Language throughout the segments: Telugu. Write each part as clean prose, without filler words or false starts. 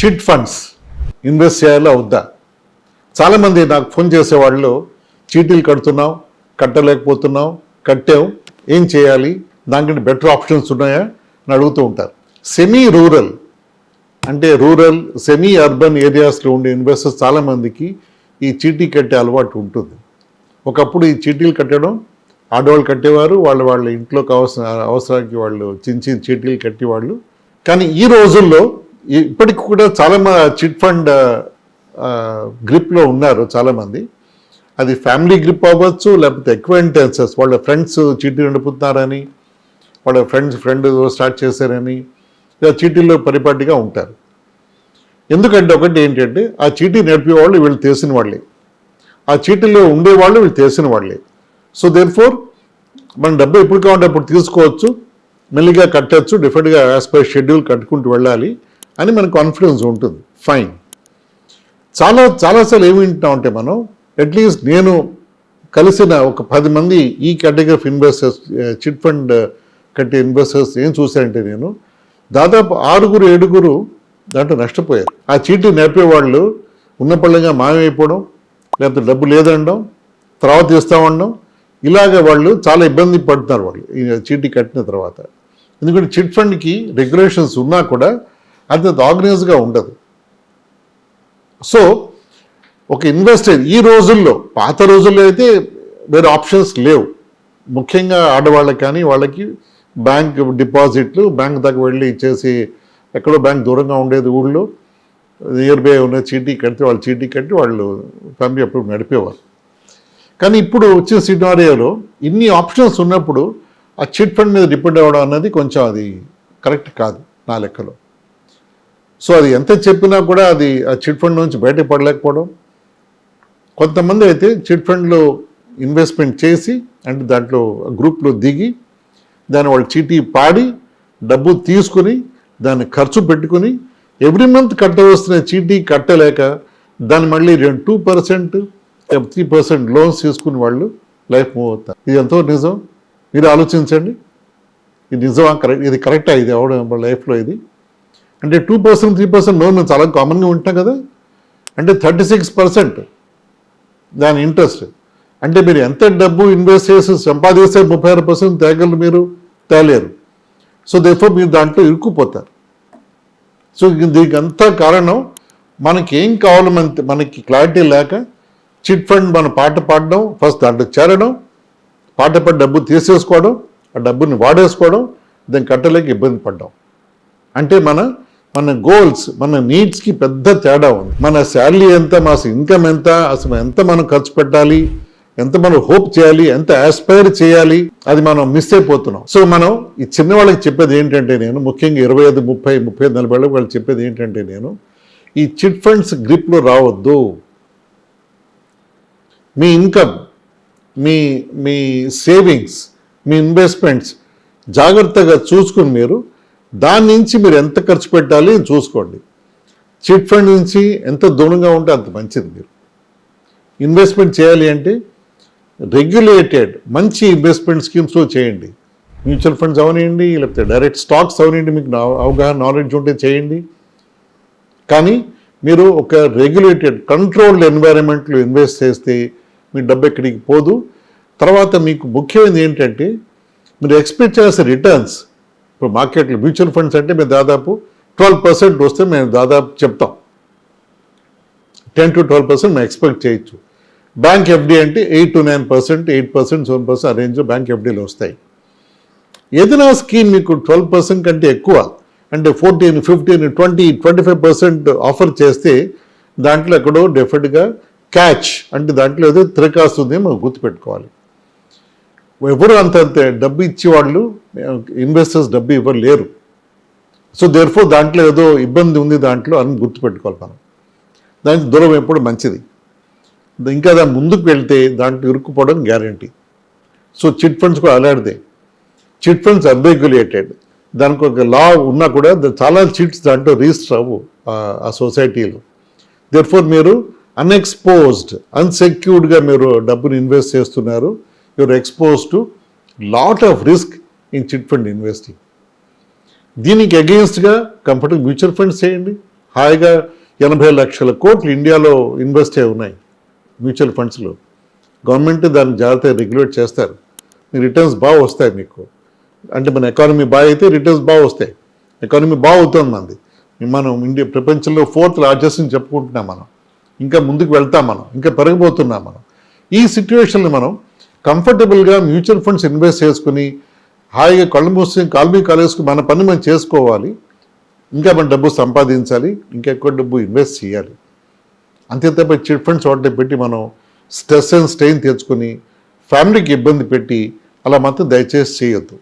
చిట్ ఫండ్స్ ఇన్వెస్ట్ చేయాలా వద్దా? చాలామంది నాకు ఫోన్ చేసేవాళ్ళు చీటీలు కడుతున్నాం, కట్టలేకపోతున్నాం, కట్టాం, ఏం చేయాలి, దానికంటే బెటర్ ఆప్షన్స్ ఉన్నాయా అని అడుగుతూ ఉంటారు. సెమీ రూరల్ అంటే రూరల్ సెమీ అర్బన్ ఏరియాస్లో ఉండే ఇన్వెస్టర్స్ చాలామందికి ఈ చీటీ కట్టే అలవాటు ఉంటుంది. ఒకప్పుడు ఈ చీటీలు కట్టడం ఆడవాళ్ళు కట్టేవారు, వాళ్ళ ఇంట్లోకి అవసరానికి వాళ్ళు చిన్న చీటీలు కట్టేవాళ్ళు. కానీ ఈ రోజుల్లో ఇప్పటికి కూడా చాలా చిట్ ఫండ్ గ్రిప్లో ఉన్నారు చాలామంది. అది ఫ్యామిలీ గ్రిప్ అవ్వచ్చు, లేకపోతే అక్వైంటెన్సెస్, వాళ్ళ ఫ్రెండ్స్ చీటీ నడుపుతున్నారని, వాళ్ళ ఫ్రెండ్ స్టార్ట్ చేశారని ఇలా చీటీల్లో పరిపాటిగా ఉంటారు. ఎందుకంటే ఒకటి ఏంటంటే ఆ చీటీ నడిపేవాళ్ళు వీళ్ళు తెలిసిన వాళ్ళే, ఆ చీటీలో ఉండేవాళ్ళు వీళ్ళు తెలిసిన వాళ్ళే. సో దేర్ఫోర్ మన డబ్బు ఎప్పుడు కావాలంటే అప్పుడు తీసుకోవచ్చు, మెల్లిగా కట్టచ్చు, డిఫరెంట్గా యాజ్ పర్ షెడ్యూల్ కట్టుకుంటూ వెళ్ళాలి అని మనకు కాన్ఫిడెన్స్ ఉంటుంది. ఫైన్. చాలాసార్లు ఏమి వింటున్నామంటే మనం, అట్లీస్ట్ నేను కలిసిన ఒక 10 మంది ఈ category of investors, chit fund కట్టే ఇన్వెస్టర్స్ ఏం చూశారంటే నేను దాదాపు 6-7 దాంట్లో నష్టపోయారు. ఆ చీటీ నేర్పేవాళ్ళు ఉన్నపళ్ళంగా మాయమైపోవడం, లేకపోతే డబ్బు లేదనడం, తర్వాత ఇస్తామనడం, ఇలాగ వాళ్ళు చాలా ఇబ్బంది పడుతున్నారు వాళ్ళు ఈ చీటీ కట్టిన తర్వాత. ఎందుకంటే చిట్ ఫండ్కి రెగ్యులేషన్స్ ఉన్నా కూడా అంత ఆర్గనైజ్గా ఉండదు. సో ఒక ఇన్వెస్టర్ ఈ రోజుల్లో, పాత రోజుల్లో అయితే వేరే ఆప్షన్స్ లేవు. ముఖ్యంగా ఆడవాళ్ళకి కానీ వాళ్ళకి బ్యాంక్ డిపాజిట్లు, బ్యాంక్ దాకా వెళ్ళి ఇచ్చేసి, ఎక్కడో బ్యాంక్ దూరంగా ఉండేది ఊళ్ళో, నియర్ బై ఉన్న చీటీ కడితే వాళ్ళు చీటీ కట్టి వాళ్ళు ఫ్యామిలీ అప్పుడు నడిపేవారు. కానీ ఇప్పుడు వచ్చిన సినారియోలో ఇన్ని ఆప్షన్స్ ఉన్నప్పుడు ఆ చిట్ ఫండ్ మీద డిపెండ్ అవ్వడం అన్నది కొంచెం అది కరెక్ట్ కాదు నా లెక్కలో. సో అది ఎంత చెప్పినా కూడా అది ఆ చిట్ ఫండ్ నుంచి బయటపడలేకపోవడం. కొంతమంది అయితే చిట్ ఫండ్లో ఇన్వెస్ట్మెంట్ చేసి, అంటే దాంట్లో గ్రూప్లో దిగి దాన్ని వాళ్ళు చీటీ పాడి డబ్బు తీసుకుని దాన్ని ఖర్చు పెట్టుకుని ఎవ్రీ మంత్ కట్టవలసిన చీటీ కట్టలేక దాన్ని మళ్ళీ 2% 3% లోన్స్ తీసుకుని వాళ్ళు లైఫ్ మూవ్ అవుతారు. ఇది ఎంతో నిజం, మీరు ఆలోచించండి. ఇది నిజమా? కరెక్ట్, ఇది కరెక్టా? ఇది అవడం లైఫ్లో ఇది అంటే 2% 3% లోన్ చాలా కామన్గా ఉంటాం కదా. అంటే 36% దాని ఇంట్రెస్ట్. అంటే మీరు ఎంత డబ్బు ఇన్వెస్ట్ చేసి సంపాదిస్తే 36% తేగలరు, మీరు తేలేరు. సో దేర్ఫోర్ మీరు దాంట్లో ఇరుక్కుపోతారు. సో దీనికి అంతా కారణం మనకేం కావాలో మనకి క్లారిటీ లేక చిట్ ఫండ్ మన పాట పాడడం, ఫస్ట్ దాంట్లో చేరడం, పాట పడి డబ్బు తీసేసుకోవడం, ఆ డబ్బుని వాడేసుకోవడం, దాన్ని కట్టలేక ఇబ్బంది పడ్డాం. అంటే మన గోల్స్, మన నీడ్స్కి పెద్ద తేడా ఉంది. మన శాలరీ ఎంత, మన ఇన్కమ్ ఎంత, అసలు ఎంత మనం ఖర్చు పెట్టాలి, ఎంత మనం హోప్ చేయాలి, ఎంత ఆస్పైర్ చేయాలి, అది మనం మిస్ అయిపోతున్నాం. సో మనం ఈ చిన్నవాళ్ళకి చెప్పేది ఏంటంటే, నేను ముఖ్యంగా 25, 30, 35, 40 వాళ్ళు చెప్పేది ఏంటంటే, నేను ఈ చిట్ ఫండ్స్ గ్రిప్లో రావద్దు. మీ ఇన్కమ్, మీ సేవింగ్స్, మీ ఇన్వెస్ట్మెంట్స్ జాగ్రత్తగా చూసుకుని మీరు దాని నుంచి మీరు ఎంత ఖర్చు పెట్టాలి చూసుకోండి. చిట్ ఫండ్ నుంచి ఎంత దూరంగా ఉంటే అంత మంచిది. మీరు ఇన్వెస్ట్మెంట్ చేయాలి అంటే రెగ్యులేటెడ్ మంచి ఇన్వెస్ట్మెంట్ స్కీమ్స్లో చేయండి. మ్యూచువల్ ఫండ్స్ అవనివ్వండి, లేకపోతే డైరెక్ట్ స్టాక్స్ అవనివ్వండి, మీకు అవగాహన నాలెడ్జ్ ఉంటే చేయండి. కానీ మీరు ఒక రెగ్యులేటెడ్ కంట్రోల్డ్ ఎన్వైరన్మెంట్లో ఇన్వెస్ట్ చేస్తే మీ డబ్బు ఎక్కడికి పోదు. తర్వాత మీకు ముఖ్యమైనది ఏంటంటే, మీరు ఎక్స్పెక్ట్ చేసే రిటర్న్స్. ఇప్పుడు మార్కెట్లో మ్యూచువల్ ఫండ్స్ అంటే మేము దాదాపు 12% వస్తే మేము దాదాపు చెప్తాం, 10 to 12% మేము ఎక్స్పెక్ట్ చేయొచ్చు. బ్యాంక్ ఎఫ్డి అంటే 8 to 9%, 8%, 7% ఆ రేంజ్లో బ్యాంక్ ఎఫ్డీలు వస్తాయి. ఏదైనా స్కీమ్ మీకు 12% కంటే ఎక్కువ, అంటే 14, 15, 20, 25% ఆఫర్ చేస్తే దాంట్లో ఎక్కడో డెఫినెట్గా క్యాచ్, అంటే దాంట్లో ఏదో తిరకాస్తుంది మనం గుర్తుపెట్టుకోవాలి. ఎవరు అంత డబ్బు ఇచ్చేవాళ్ళు ఇన్వెస్టర్స్ డబ్బు ఇవ్వలేరు. సో దేర్ఫోర్ దాంట్లో ఏదో ఇబ్బంది ఉంది దాంట్లో అని గుర్తుపెట్టుకోవాలి మనం. దానికి దూరం ఎప్పుడు మంచిది. ఇంకా దాని ముందుకు వెళ్తే దాంట్లో ఇరుక్కుపోవడం గ్యారంటీ. సో చిట్ ఫండ్స్ కూడా అలాంటిదే. చిట్ ఫండ్స్ అన్రెగ్యులేటెడ్, దానికి ఒక లా ఉన్నా కూడా చాలా చిట్స్ దాంట్లో రిజిస్టర్ అవ్వు ఆ సొసైటీలో. దేర్ఫోర్ మీరు అన్ఎక్స్పోజ్డ్, అన్సెక్యూర్డ్గా మీరు డబ్బుని ఇన్వెస్ట్ చేస్తున్నారు. You are exposed to lot of risk in chit fund investing. దీనికి అగెయిన్స్ట్గా కంఫర్టబుల్ మ్యూచువల్ ఫండ్స్ చేయండి, హాయిగా 80 లక్షల కోట్లు ఇండియాలో ఇన్వెస్ట్ అయి ఉన్నాయి మ్యూచువల్ ఫండ్స్లో. గవర్నమెంట్ దాన్ని జాగ్రత్తగా రెగ్యులేట్ చేస్తారు, మీ రిటర్న్స్ బాగా వస్తాయి మీకు. అంటే మన ఎకానమీ బాగా అయితే రిటర్న్స్ బాగా వస్తాయి. ఎకానమీ బాగా అవుతుంది మనది. మనం ఇండియా ప్రపంచంలో 4th లార్జెస్ట్ అని చెప్పుకుంటున్నాం మనం. ఇంకా ముందుకు వెళ్తాం మనం, ఇంకా పెరగబోతున్నాం మనం. ఈ సిచ్యువేషన్ని మనం కంఫర్టబుల్గా మ్యూచువల్ ఫండ్స్ ఇన్వెస్ట్ చేసుకుని హాయిగా కళ్ళు మూసుకొని కాలు కాలేసుకుని మన పని మనం చేసుకోవాలి. ఇంకా మన డబ్బు సంపాదించాలి, ఇంకా ఎక్కువ డబ్బు ఇన్వెస్ట్ చేయాలి. అంతే తప్ప చిట్ ఫండ్స్ వాటిని పెట్టి మనం స్ట్రెస్ అండ్ స్ట్రెయిన్ తెచ్చుకొని ఫ్యామిలీకి ఇబ్బంది పెట్టి అలా మాత్రం దయచేసి చేయొద్దు.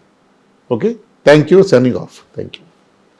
Okay, thank you. Signing off. Thank you.